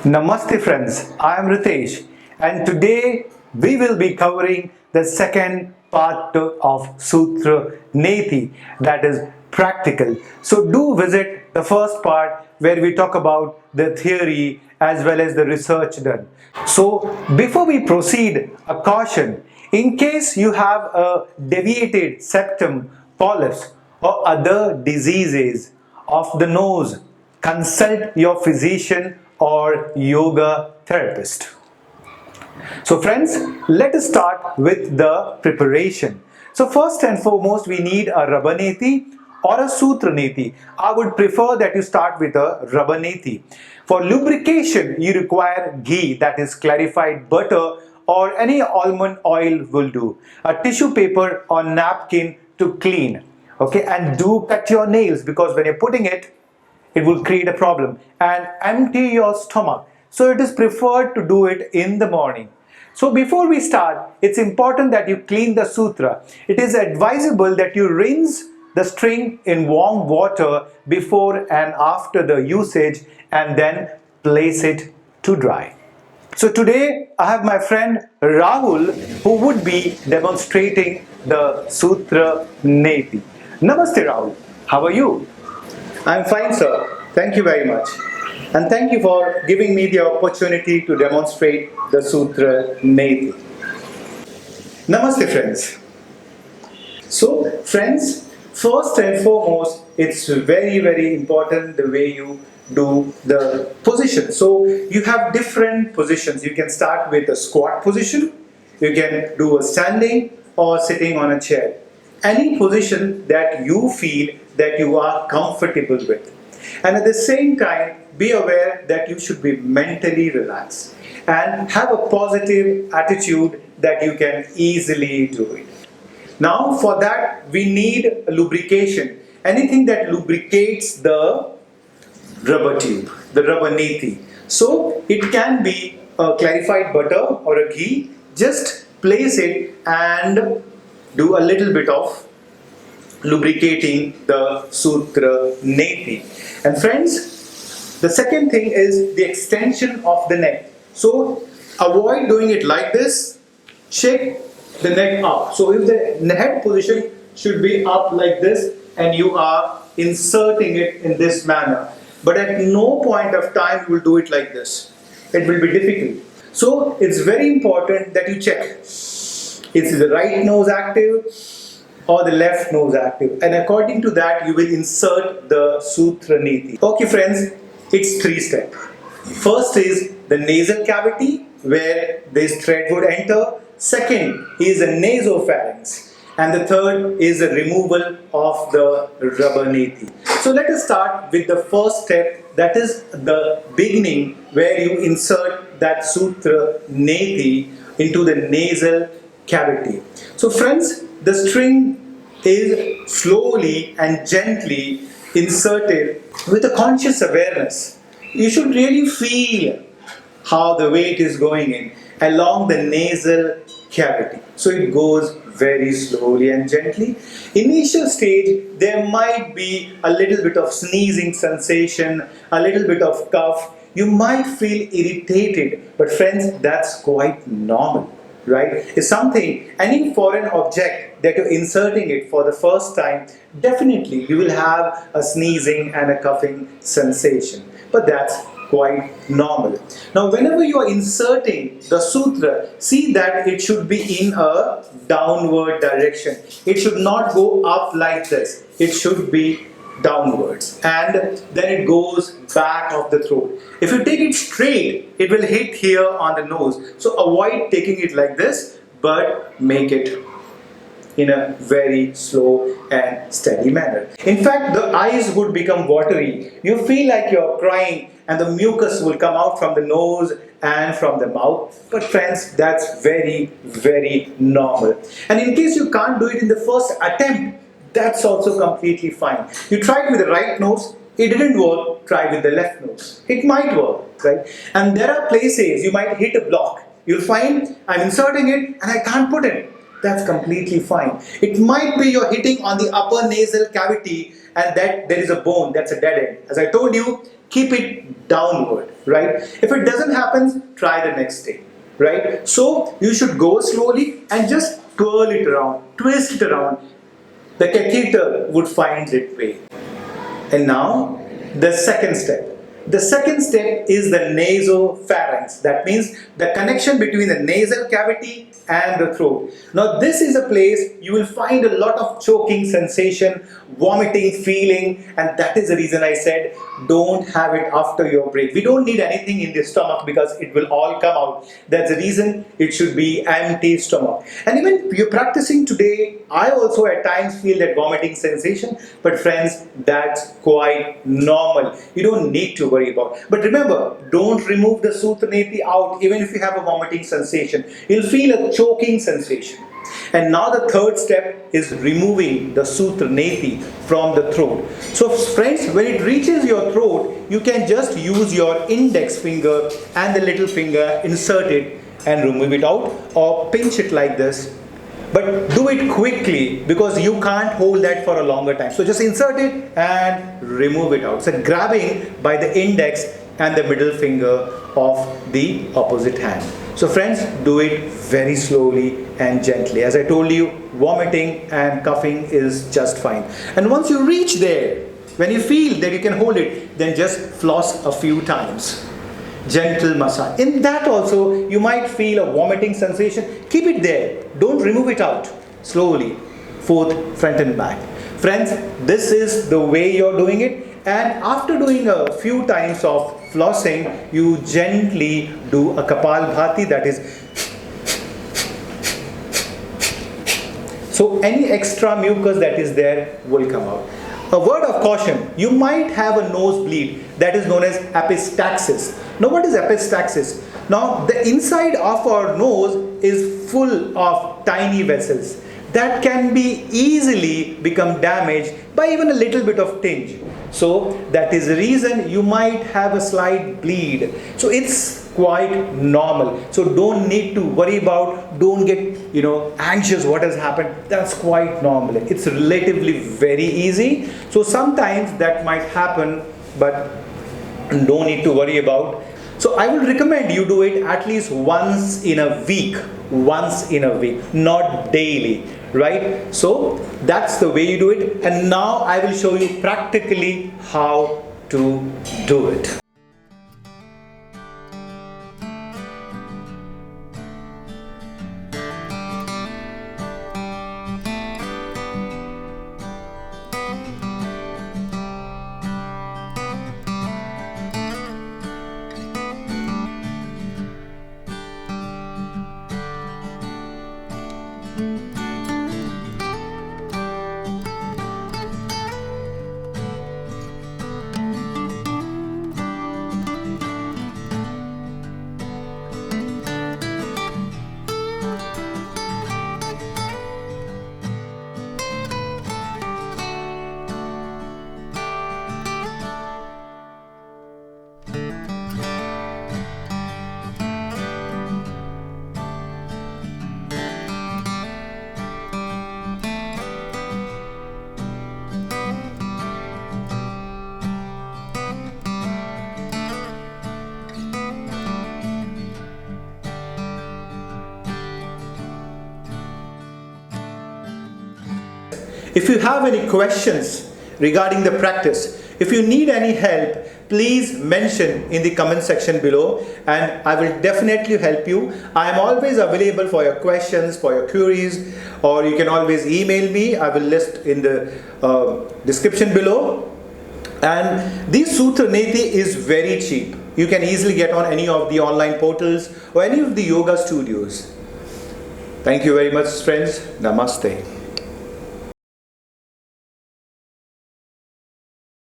Namaste friends, I am Ritesh and today we will be covering the second part of Sutra Neti, that is practical. So do visit the first part where we talk about the theory as well as the research done. So before we proceed, a caution: in case you have a deviated septum, polyps or other diseases of the nose, consult your physician or yoga therapist. So friends, let us start with the preparation. So first and foremost, we need a rubber neti or a sutra neti. I would prefer that you start with a rubber neti. For lubrication, you require ghee, that is clarified butter, or any almond oil will do. A tissue paper or napkin to clean. Okay, and do cut your nails, because when you're putting it will create a problem, and empty your stomach. So it is preferred to do it in the morning. So before we start, it's important that you clean the sutra. It is advisable that you rinse the string in warm water before and after the usage and then place it to dry. So today I have my friend Rahul who would be demonstrating the Sutra Neti. Namaste Rahul, how are you? I'm fine, sir. Thank you very much. And thank you for giving me the opportunity to demonstrate the Sutra Neti. Namaste, friends. So, friends, first and foremost, it's very important the way you do the position. So, you have different positions. You can start with a squat position, you can do a standing or sitting on a chair. Any position that you feel that you are comfortable with. And at the same time, be aware that you should be mentally relaxed and have a positive attitude that you can easily do it. Now for that we need lubrication. Anything that lubricates the rubber tube, the rubber neti. So it can be a clarified butter or a ghee. Just place it and do a little bit of lubricating the Sutra Neti. And friends, the second thing is the extension of the neck. So avoid doing it like this. Shake the neck up. So if the head position should be up like this and you are inserting it in this manner. But at no point of time you will do it like this. It will be difficult. So it's very important that you check. Is the right nose active or the left nose active, and according to that you will insert the Sutra Neti. Okay friends, it's 3 steps. First is the nasal cavity where this thread would enter. Second is the nasopharynx, and the third is the removal of the rubber neti. So let us start with the first step, that is the beginning where you insert that Sutra Neti into the nasal cavity. So friends, the string is slowly and gently inserted with a conscious awareness. You should really feel how the weight is going in along the nasal cavity. So it goes very slowly and gently. Initial stage, there might be a little bit of sneezing sensation, a little bit of cough. You might feel irritated, but friends, that's quite normal. Right? It's something, any foreign object that you're inserting it for the first time, definitely you will have a sneezing and a coughing sensation. But that's quite normal. Now whenever you are inserting the sutra, see that it should be in a downward direction. It should not go up like this. It should be downwards, and then it goes back of the throat. If you take it straight, it will hit here on the nose. So avoid taking it like this, but make it in a very slow and steady manner. In fact, the eyes would become watery. You feel like you're crying and the mucus will come out from the nose and from the mouth. But friends, that's very normal. And in case you can't do it in the first attempt, that's also completely fine. You tried with the right nose, it didn't work, try with the left nose. It might work, right? And there are places you might hit a block. You'll find I'm inserting it and I can't put it. That's completely fine. It might be you're hitting on the upper nasal cavity and that there is a bone, that's a dead end. As I told you, keep it downward. right? If it doesn't happen, try the next day, right? So you should go slowly and just curl it around, twist it around. The catheter would find its way. And now the second step. The second step is the nasopharynx. That means the connection between the nasal cavity and the throat. Now this is a place you will find a lot of choking sensation, vomiting feeling, and that is the reason I said don't have it after your break. We don't need anything in the stomach because it will all come out. That's the reason it should be empty stomach. And even you're practicing today, I also at times feel that vomiting sensation, but friends, that's quite normal. You don't need to worry about. But remember, don't remove the Sutra Neti out even if you have a vomiting sensation. You'll feel a choking sensation. And now the third step is removing the Sutra Neti from the throat. So friends, when it reaches your throat, you can just use your index finger and the little finger, insert it and remove it out, or pinch it like this. But do it quickly because you can't hold that for a longer time. So just insert it and remove it out. So grabbing by the index and the middle finger of the opposite hand. So friends, do it very slowly and gently. As I told you, vomiting and coughing is just fine. And once you reach there, when you feel that you can hold it, then just floss a few times. Gentle massage. In that also, you might feel a vomiting sensation. Keep it there. Don't remove it out. Slowly. Forth, front and back. Friends, this is the way you're doing it. And after doing a few times of flossing, you gently do a Kapalbhati, that is. So any extra mucus that is there will come out. A word of caution, you might have a nosebleed that is known as epistaxis. Now what is epistaxis? Now the inside of our nose is full of tiny vessels that can be easily become damaged by even a little bit of tinge. So that is the reason you might have a slight bleed. So it's quite normal. So don't need to worry about, don't get anxious what has happened. That's quite normal. It's relatively very easy. So sometimes that might happen, but no need to worry about. So I would recommend you do it at least once in a week, not daily, right? So that's the way you do it. And now I will show you practically how to do it. If you have any questions regarding the practice, if you need any help, please mention in the comment section below and I will definitely help you. I am always available for your questions, for your queries, or you can always email me. I will list in the description below. And this Sutra Neti is very cheap. You can easily get on any of the online portals or any of the yoga studios. Thank you very much, friends. Namaste.